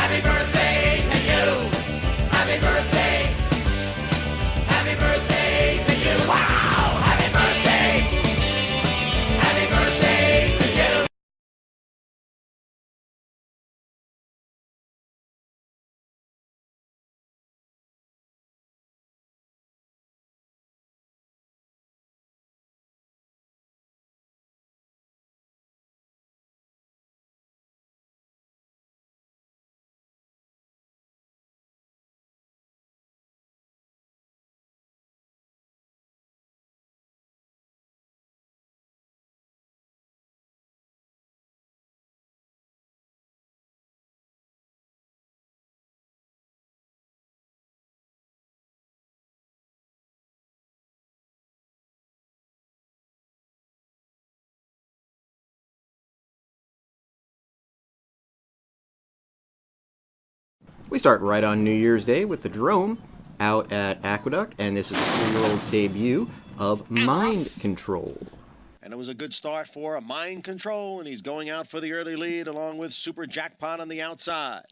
Happy birthday to you. Happy birthday. Happy birthday to you. Wow! Happy birthday. Happy birthday to you. We start right on New Year's Day with the drone out at Aqueduct, and this is a 3-year-old debut of Mind Control. And it was a good start for Mind Control, and he's going out for the early lead along with Super Jackpot on the outside.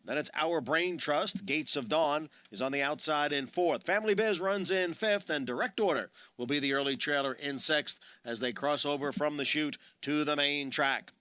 Then it's Our Brain Trust. Gates of Dawn is on the outside in 4th. Family Biz runs in 5th, and Direct Order will be the early trailer in 6th as they cross over from the chute to the main track.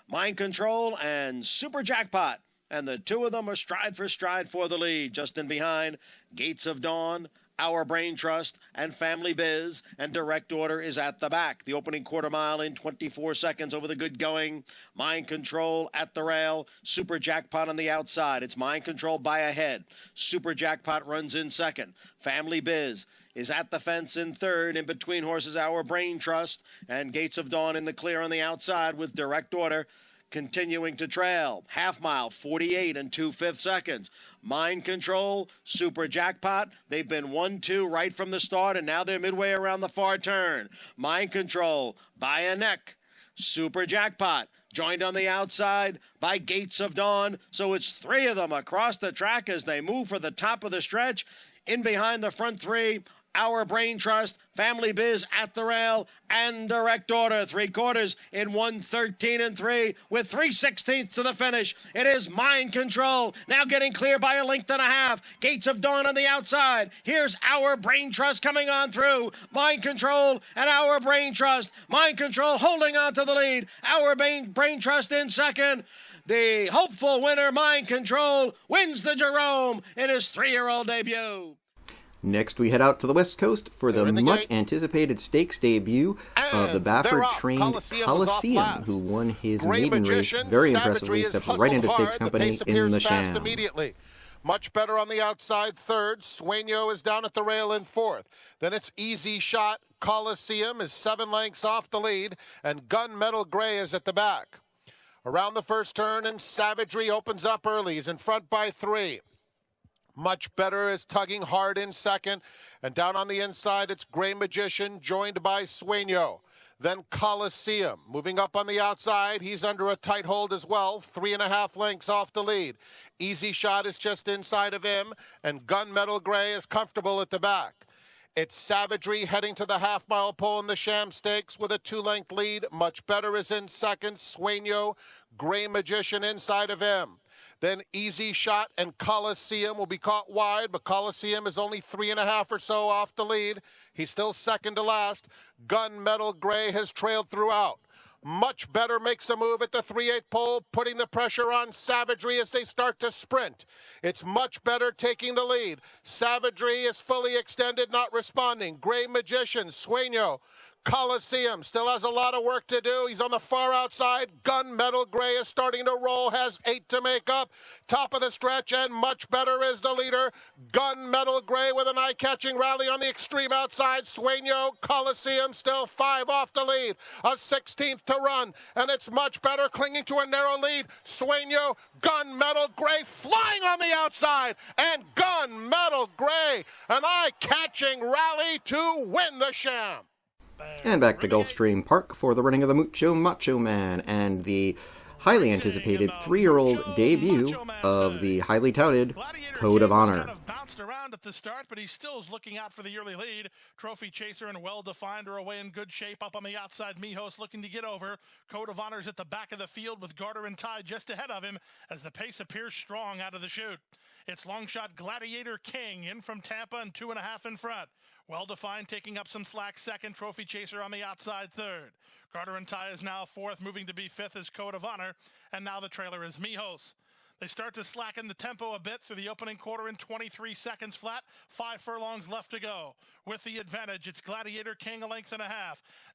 Mind Control and Super Jackpot, and the two of them are stride for stride for the lead. Just in behind, Gates of Dawn, Our Brain Trust, and Family Biz, and Direct Order is at the back. The opening quarter mile in 24 seconds over the good going. Mind Control at the rail. Super Jackpot on the outside. It's Mind Control by a head. Super Jackpot runs in 2nd. Family Biz is at the fence in 3rd. In between horses, Our Brain Trust, and Gates of Dawn in the clear on the outside with Direct Order continuing to trail. Half mile, 48 and 2/5 seconds. Mind Control, Super Jackpot. They've been 1-2 right from the start, and now they're midway around the far turn. Mind Control by a neck. Super Jackpot joined on the outside by Gates of Dawn. So it's 3 of them across the track as they move for the top of the stretch. In behind the front 3, Our Brain Trust, Family Biz at the rail, and Direct Order. 3/4 in 1:13 and 3 with 3/16 to the finish. It is Mind Control now getting clear by a length and a half. Gates of Dawn on the outside. Here's Our Brain Trust coming on through. Mind Control and Our Brain Trust. Mind Control holding on to the lead. Our Brain Trust in 2nd. The hopeful winner, Mind Control, wins the Jerome in his 3-year-old debut. Next, we head out to the West Coast for the much-anticipated stakes debut of the Baffert-trained Coliseum, who won his maiden race very impressively, stepped right into Stakes Company in the Sham. Immediately. Much better on the outside, 3rd. Sueño is down at the rail in 4th. Then it's Easy Shot. Coliseum is 7 lengths off the lead, and Gunmetal Gray is at the back. Around the first turn, and Savagery opens up early. He's in front by 3. Much Better is tugging hard in 2nd. And down on the inside, it's Gray Magician, joined by Sueño. Then Coliseum. Moving up on the outside, he's under a tight hold as well. 3.5 lengths off the lead. Easy Shot is just inside of him, and Gunmetal Gray is comfortable at the back. It's Savagery heading to the half-mile pole in the Sham Stakes with a 2-length lead. Much Better is in 2nd. Sueño, Gray Magician inside of him. Then Easy Shot and Coliseum will be caught wide, but Coliseum is only 3.5 or so off the lead. He's still second to last. Gunmetal Gray has trailed throughout. Much Better makes a move at the 3/8 pole, putting the pressure on Savagery as they start to sprint. It's Much Better taking the lead. Savagery is fully extended, not responding. Gray Magician, Sueño, Coliseum still has a lot of work to do. He's on the far outside. Gunmetal Gray is starting to roll, has 8 to make up. Top of the stretch, and Much Better is the leader. Gunmetal Gray with an eye-catching rally on the extreme outside. Sueño, Coliseum still 5 off the lead. A 16th to run, and it's Much Better clinging to a narrow lead. Sueño, Gunmetal Gray flying on the outside, and Gunmetal Gray, an eye-catching rally to win the Sham. And back to Gulfstream Park for the running of the Mucho Macho Man and the highly anticipated 3-year-old debut of the highly touted Code of Honor. Bounced around at the start, but he still is looking out for the early lead. Trophy Chaser and Well-Defined are away in good shape. Up on the outside, Mijos looking to get over. Code of Honor's at the back of the field with Garter and Ty just ahead of him as the pace appears strong out of the chute. It's long shot Gladiator King in from Tampa and 2.5 in front. Well-Defined taking up some slack second. Trophy Chaser on the outside third. Garter and Ty is now fourth, moving to be fifth is Code of Honor. And now the trailer is Mijos. They start to slacken the tempo a bit through the opening quarter in 23 seconds flat. 5 furlongs left to go. With the advantage, it's Gladiator King 1.5 lengths.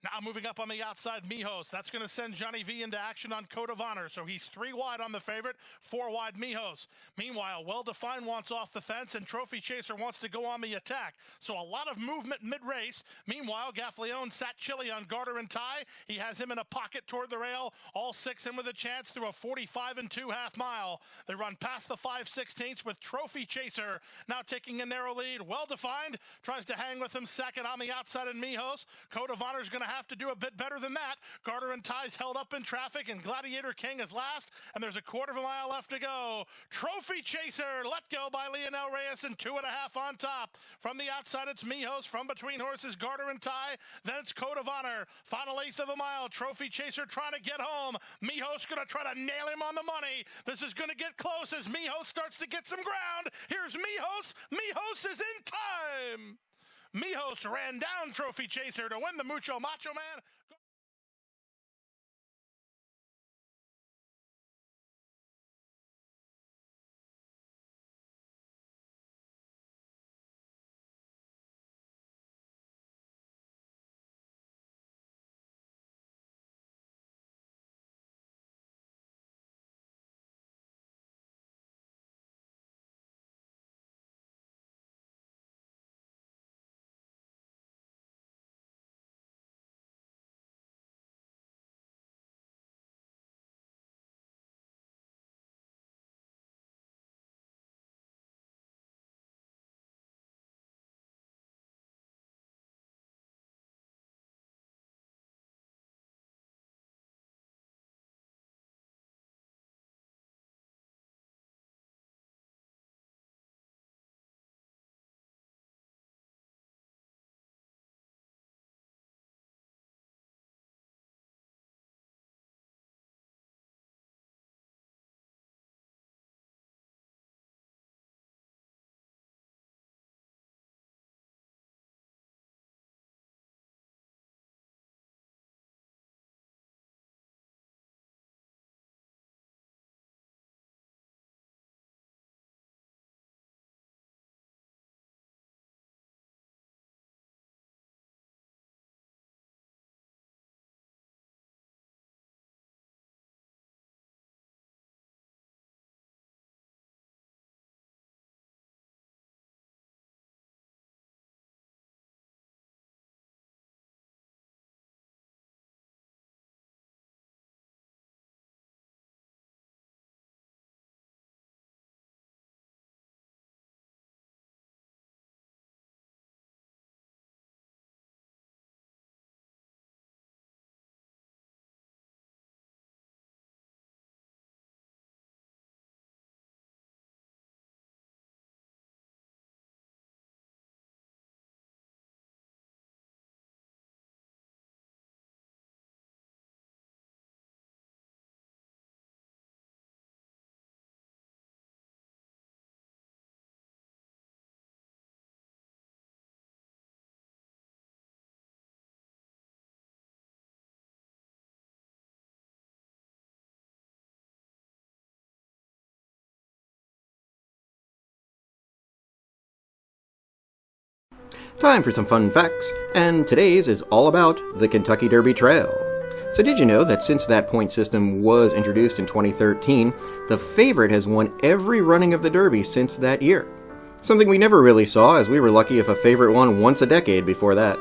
Now moving up on the outside, Mijos. That's going to send Johnny V into action on Code of Honor. So he's 3 wide on the favorite, 4 wide Mijos. Meanwhile, Well-Defined wants off the fence and Trophy Chaser wants to go on the attack. So a lot of movement mid-race. Meanwhile, Gaffleone sat chilly on Garter and Ty. He has him in a pocket toward the rail. All 6 in with a chance through a 45 and 2 half mile. They run past the 5/16 with Trophy Chaser now taking a narrow lead. Well-Defined tries to hang with him second on the outside in Mijos. Code of Honor is going to have to do a bit better than that. Garter and Ty's held up in traffic and Gladiator King is last, and there's a 1/4 mile left to go. Trophy Chaser let go by Leonel Reyes and 2.5 on top. From the outside it's Mijos, from between horses Garter and Ty, then it's Code of Honor. Final 1/8 of a mile. Trophy Chaser trying to get home. Mijos going to try to nail him on the money. This is going to get close as Mijos starts to get some ground. Here's Mijos. Mijos is in time. Mijos ran down Trophy Chaser to win the Mucho Macho Man. Time for some fun facts, and today's is all about the Kentucky Derby Trail. So did you know that since that point system was introduced in 2013, the favorite has won every running of the Derby since that year? Something we never really saw, as we were lucky if a favorite won once a decade before that.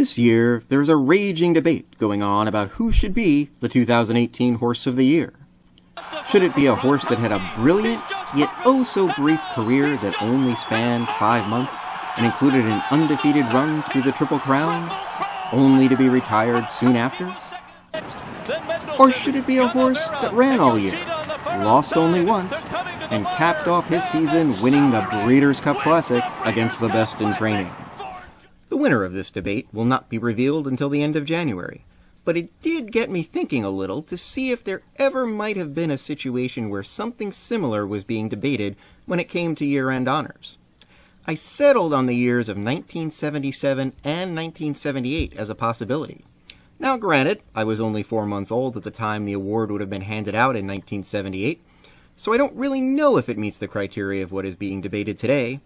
This year, there's a raging debate going on about who should be the 2018 Horse of the Year. Should it be a horse that had a brilliant, yet oh-so-brief career that only spanned 5 months and included an undefeated run through the Triple Crown, only to be retired soon after? Or should it be a horse that ran all year, lost only once, and capped off his season winning the Breeders' Cup Classic against the best in training? The winner of this debate will not be revealed until the end of January, but it did get me thinking a little to see if there ever might have been a situation where something similar was being debated when it came to year-end honors. I settled on the years of 1977 and 1978 as a possibility. Now granted, I was only 4 months old at the time the award would have been handed out in 1978, so I don't really know if it meets the criteria of what is being debated today,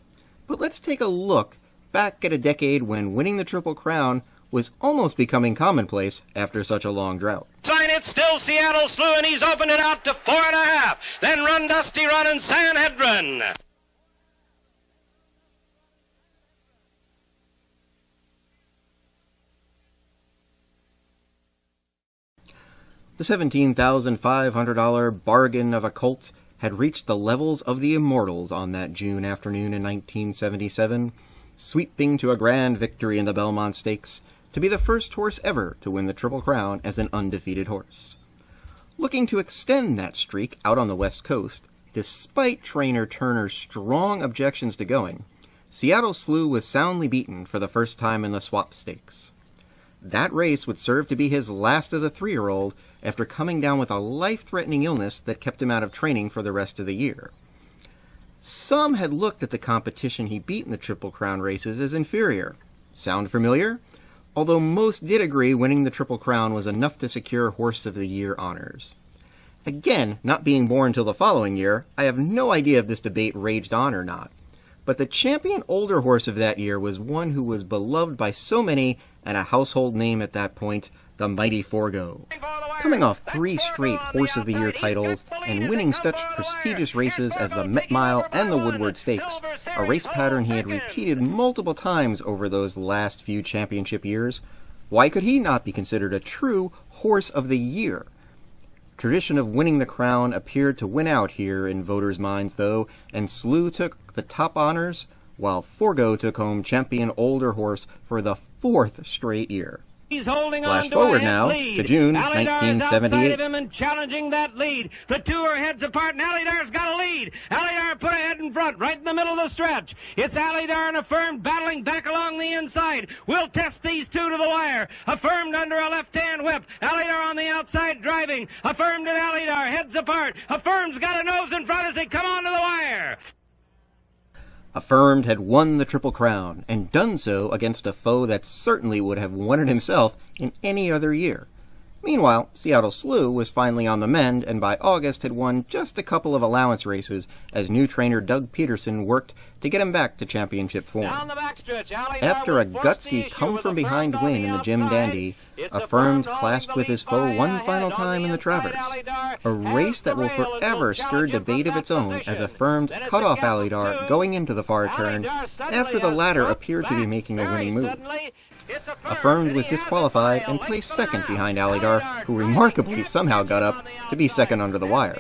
but let's take a look back at a decade when winning the Triple Crown was almost becoming commonplace after such a long drought. Sign it, still Seattle Slew, and he's opened it out to 4.5. Then Run Dusty Run and Sanhedrin. The $17,500 bargain of a colt had reached the levels of the immortals on that June afternoon in 1977, sweeping to a grand victory in the Belmont Stakes to be the first horse ever to win the Triple Crown as an undefeated horse. Looking to extend that streak out on the West Coast, despite trainer Turner's strong objections to going, Seattle Slew was soundly beaten for the first time in the Swap Stakes. That race would serve to be his last as a 3-year-old after coming down with a life-threatening illness that kept him out of training for the rest of the year. Some had looked at the competition he beat in the Triple Crown races as inferior. Sound familiar? Although most did agree winning the Triple Crown was enough to secure Horse of the Year honors. Again, not being born till the following year, I have no idea if this debate raged on or not. But the champion older horse of that year was one who was beloved by so many and a household name at that point, the mighty Forgo. Coming off 3 straight Horse of the Year titles and winning such prestigious races as the Met Mile and the Woodward Stakes, a race pattern he had repeated multiple times over those last few championship years, why could he not be considered a true Horse of the Year? Tradition of winning the crown appeared to win out here in voters' minds, though, and Slew took the top honors, while Forgo took home champion older horse for the 4th straight year. He's holding Flash on to forward a now lead. to June Alidar 1978. Is outside of him and challenging that lead. The two are heads apart, and Alidar's got a lead. Alidar put ahead in front, right in the middle of the stretch. It's Alidar and Affirmed battling back along the inside. We'll test these two to the wire. Affirmed under a left-hand whip. Alidar on the outside driving. Affirmed and Alidar heads apart. Affirmed's got a nose in front as they come onto the wire. Affirmed had won the Triple Crown, and done so against a foe that certainly would have won it himself in any other year. Meanwhile, Seattle Slew was finally on the mend, and by August had won just a couple of allowance races as new trainer Doug Peterson worked to get him back to championship form. After a gutsy come-from-behind win in the Jim Dandy, Affirmed clashed with his foe one final time in the Travers, a race that will forever stir debate of its own as Affirmed cut off Alidar going into the far turn after the latter appeared to be making a winning move. Affirmed was disqualified and placed second behind Alidar, who remarkably somehow got up to be second under the wire.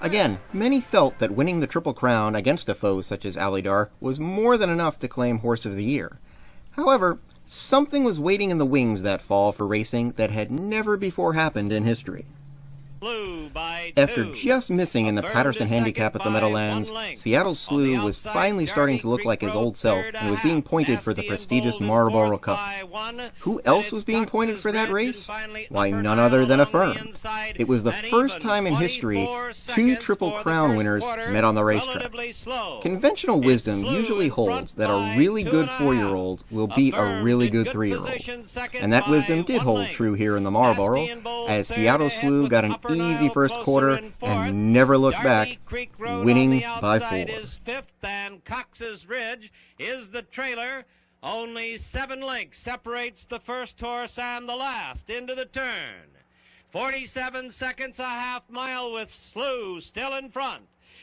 Again, many felt that winning the Triple Crown against a foe such as Alidar was more than enough to claim Horse of the Year. However, something was waiting in the wings that fall for racing that had never before happened in history. After just missing in the Patterson Handicap at the Meadowlands, Seattle Slew was finally starting to look like his old self and was being pointed for the prestigious Marlboro Cup. Who else was being pointed for that race? Why, none other than Affirmed. It was the first time in history 2 Triple Crown winners met on the racetrack. Conventional wisdom usually holds that a really good 4-year-old will beat a really good 3-year-old. And that wisdom did hold true here in the Marlboro, as Seattle Slew got an easy first quarter and never looked back, winning by 4. And Cox's Ridge is the trailer. Only 7 lengths separates the first horse and the last into the turn. 47 seconds, a half mile with Slew still in front.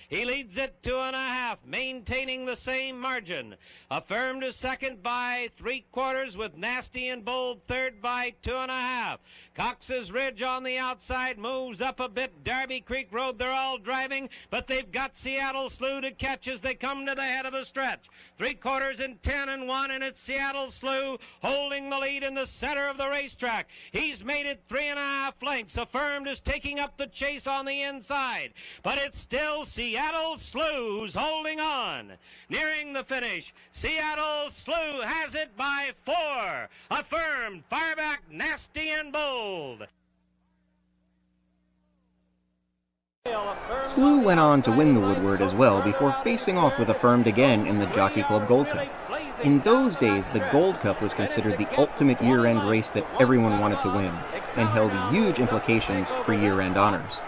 He leads it 2.5, maintaining the same margin. Affirmed to second by 3/4 with Nasty and Bold third by 2.5. Cox's Ridge on the outside moves up a bit. Darby Creek Road, they're all driving, but they've got Seattle Slew to catch as they come to the head of the stretch. 3/4 and 10 and 1, and it's Seattle Slew holding the lead in the center of the racetrack. He's made it 3.5 lengths. Affirmed is taking up the chase on the inside, but it's still Seattle Slew who's holding on. Nearing the finish, Seattle Slew has it by 4. Affirmed, Fireback, Nasty and Bold. Slew went on to win the Woodward as well before facing off with Affirmed again in the Jockey Club Gold Cup. In those days, the Gold Cup was considered the ultimate year-end race that everyone wanted to win, and held huge implications for year-end honors.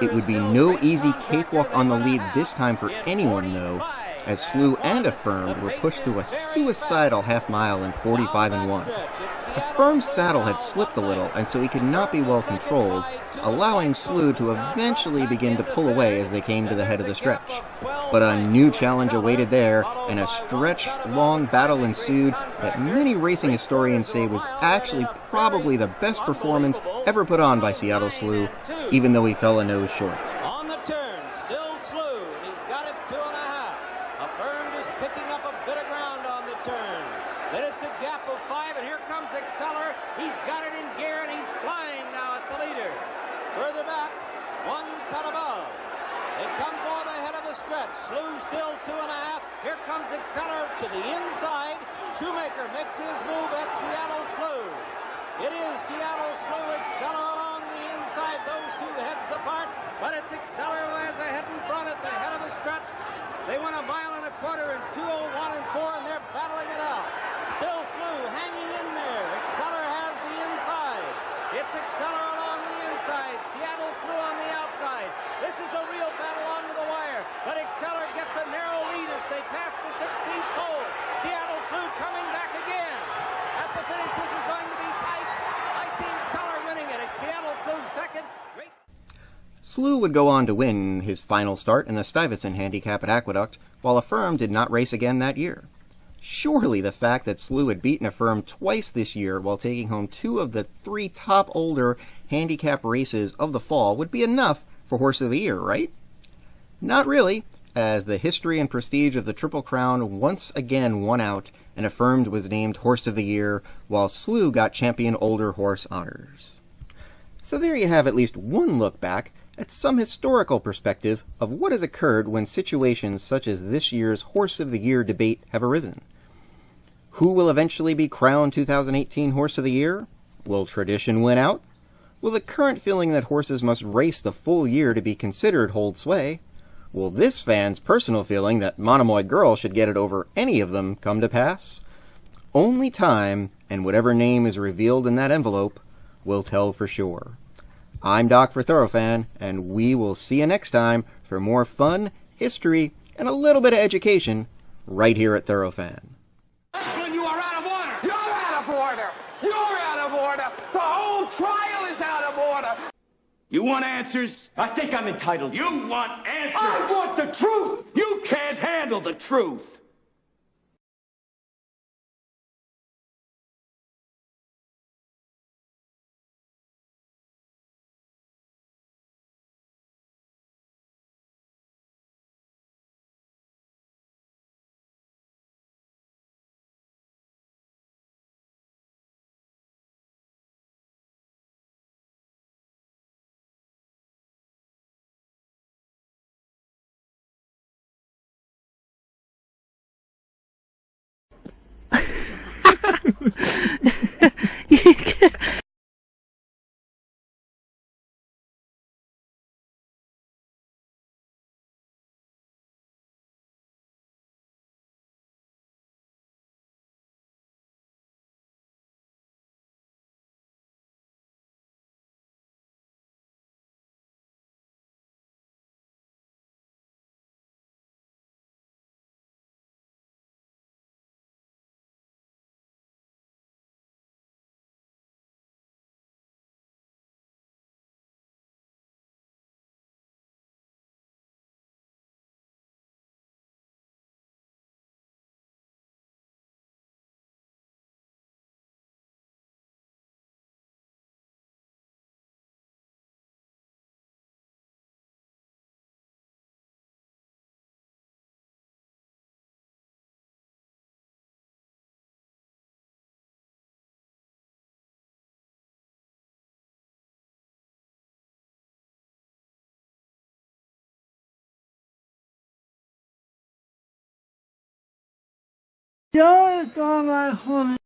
It would be no easy cakewalk on the lead this time for anyone, though, as Slew and Affirmed were pushed through a suicidal half-mile in 45 and 1. Affirmed's saddle had slipped a little, and so he could not be well controlled, allowing Slew to eventually begin to pull away as they came to the head of the stretch. But a new challenge awaited there, and a stretch-long battle ensued that many racing historians say was actually probably the best performance ever put on by Seattle Slew, even though he fell a nose short. On the turn, still Slew, and he's got it 2.5. Affirmed is picking up a bit of ground on the turn. Then it's a gap of 5, and here comes Exceller. He's got it in gear, and he's flying now at the leader. Further back, 1 cut above. They come for the head of the stretch. Slew still 2.5. Here comes Exceller to the inside. Shoemaker makes his move at Seattle Slew. It is Seattle Slew, Exceller along the inside, those two heads apart, but it's Exceller who has a head in front at the head of the stretch. They went 1.25 miles in 2:01 and 4, and they're battling it out. Still Slew hanging in there. Exceller has the inside. It's Exceller along the inside. Seattle Slew on the outside. This is a real battle onto the wire, but Exceller gets a narrow lead as they pass the 16th pole. Seattle Slew coming back again. At the finish, this is going to be tight. I see Exceller winning it. It's Seattle Slew second. Slew would go on to win his final start in the Stuyvesant Handicap at Aqueduct, while Affirmed did not race again that year. Surely the fact that Slew had beaten Affirmed twice this year while taking home 2 of the 3 top older handicap races of the fall would be enough for Horse of the Year, right? Not really, as the history and prestige of the Triple Crown once again won out, and Affirmed was named Horse of the Year, while Slew got Champion Older Horse honors. So there you have at least one look back at some historical perspective of what has occurred when situations such as this year's Horse of the Year debate have arisen. Who will eventually be crowned 2018 Horse of the Year? Will tradition win out? Will the current feeling that horses must race the full year to be considered hold sway? Will this fan's personal feeling that Monomoy Girl should get it over any of them come to pass? Only time, and whatever name is revealed in that envelope, will tell for sure. I'm Doc for Thoroughfan, and we will see you next time for more fun, history, and a little bit of education right here at Thoroughfan. When you are out of order. You're out of order. You're out of order. The whole trial is out of order. You want answers? I think I'm entitled. You want answers? I want the truth. You can't handle the truth. Yo estaba más joven.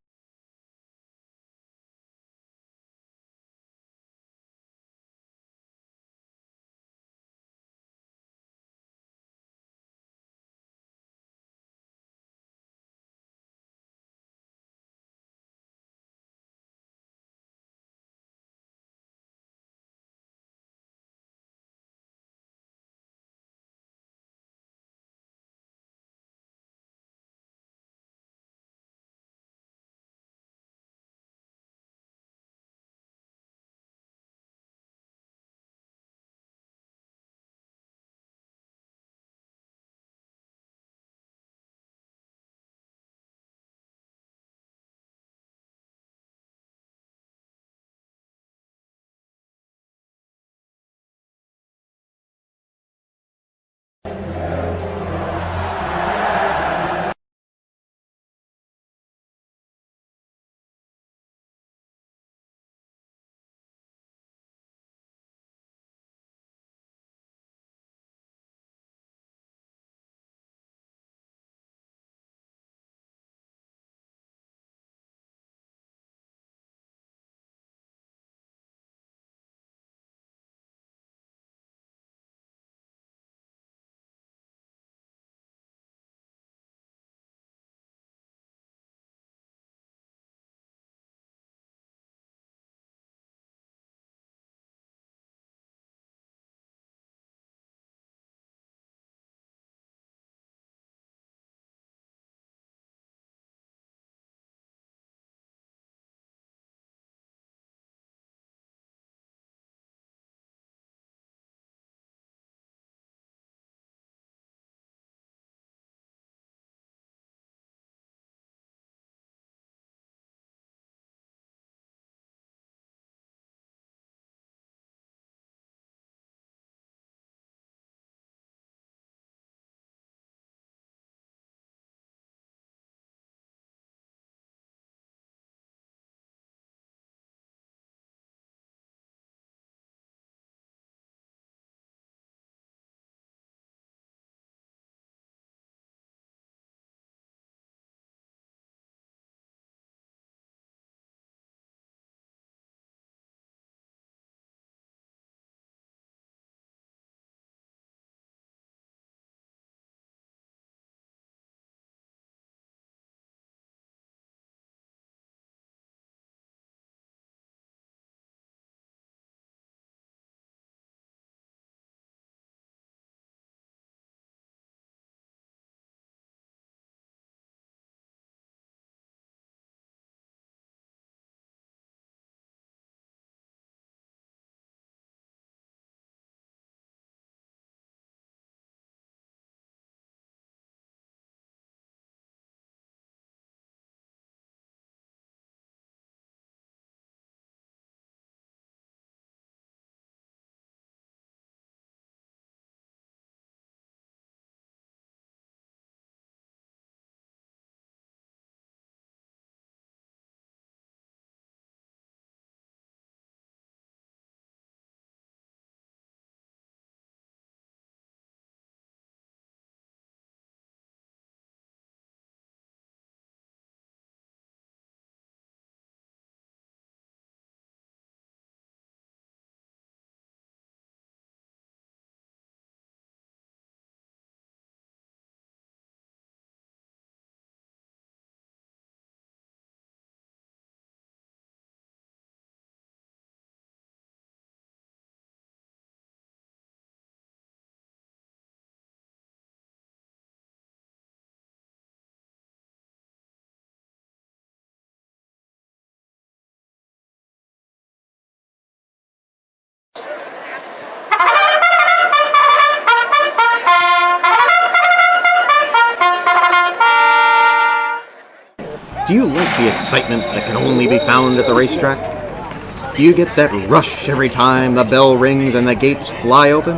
Do you like the excitement that can only be found at the racetrack? Do you get that rush every time the bell rings and the gates fly open?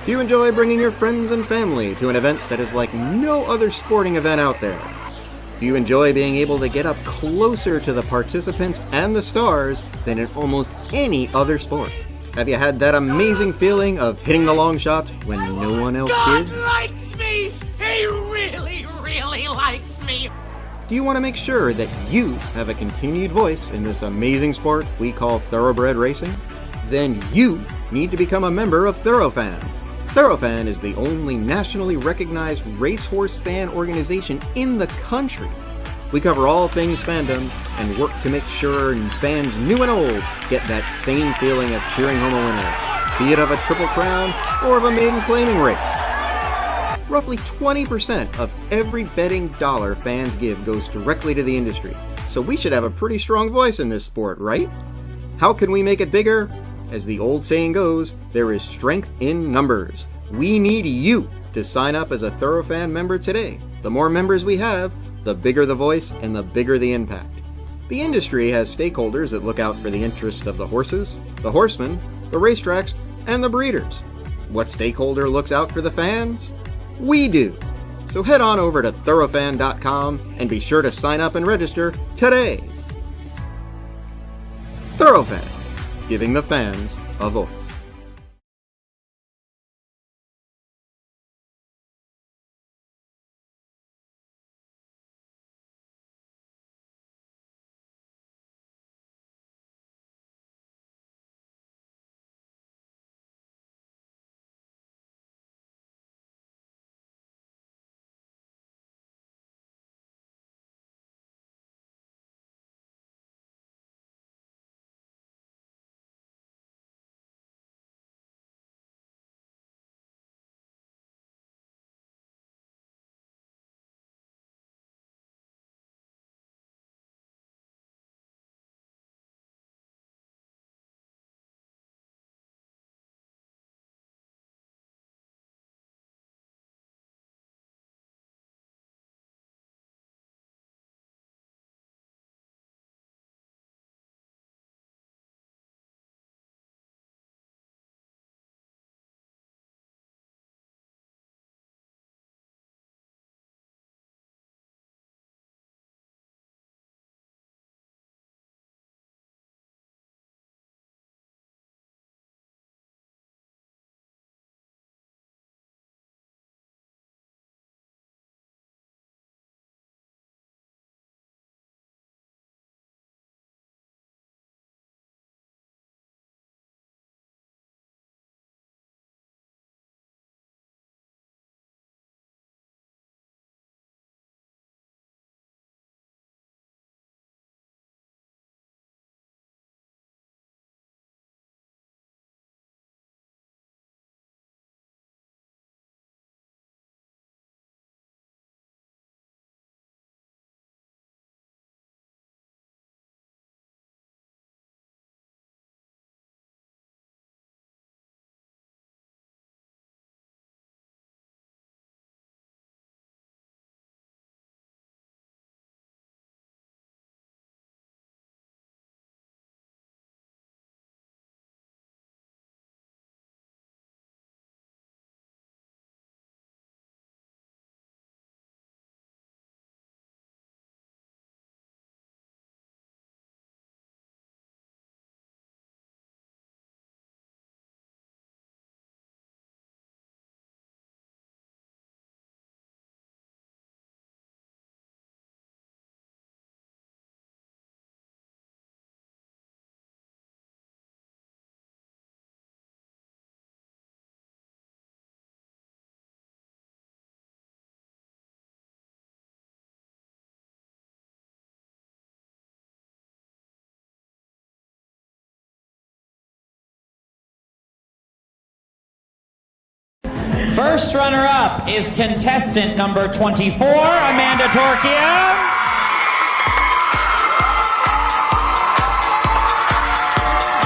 Do you enjoy bringing your friends and family to an event that is like no other sporting event out there? Do you enjoy being able to get up closer to the participants and the stars than in almost any other sport? Have you had that amazing feeling of hitting the long shot when no one else did? God likes me! He really, really likes me! Do you want to make sure that you have a continued voice in this amazing sport we call thoroughbred racing? Then you need to become a member of Thorofan. Thorofan is the only nationally recognized racehorse fan organization in the country. We cover all things fandom and work to make sure fans new and old get that same feeling of cheering home a winner, be it of a Triple Crown or of a maiden claiming race. Roughly 20% of every betting dollar fans give goes directly to the industry, so we should have a pretty strong voice in this sport, right? How can we make it bigger? As the old saying goes, there is strength in numbers. We need you to sign up as a Thorofan member today. The more members we have, the bigger the voice and the bigger the impact. The industry has stakeholders that look out for the interest of the horses, the horsemen, the racetracks, and the breeders. What stakeholder looks out for the fans? We do. So head on over to Thorofan.com and be sure to sign up and register today. Thorofan, giving the fans a voice. First runner-up is contestant number 24, Amanda Torchia.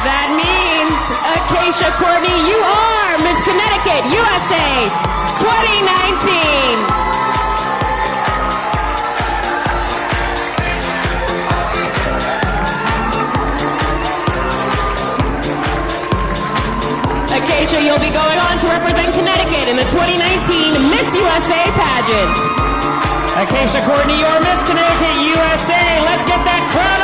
That means, Acacia Courtney, you are Miss Connecticut, USA 2019. Acacia, you'll be going on to represent Connecticut in the 2019 Miss USA pageant. Acacia Courtney, your Miss Connecticut USA. Let's get that crowd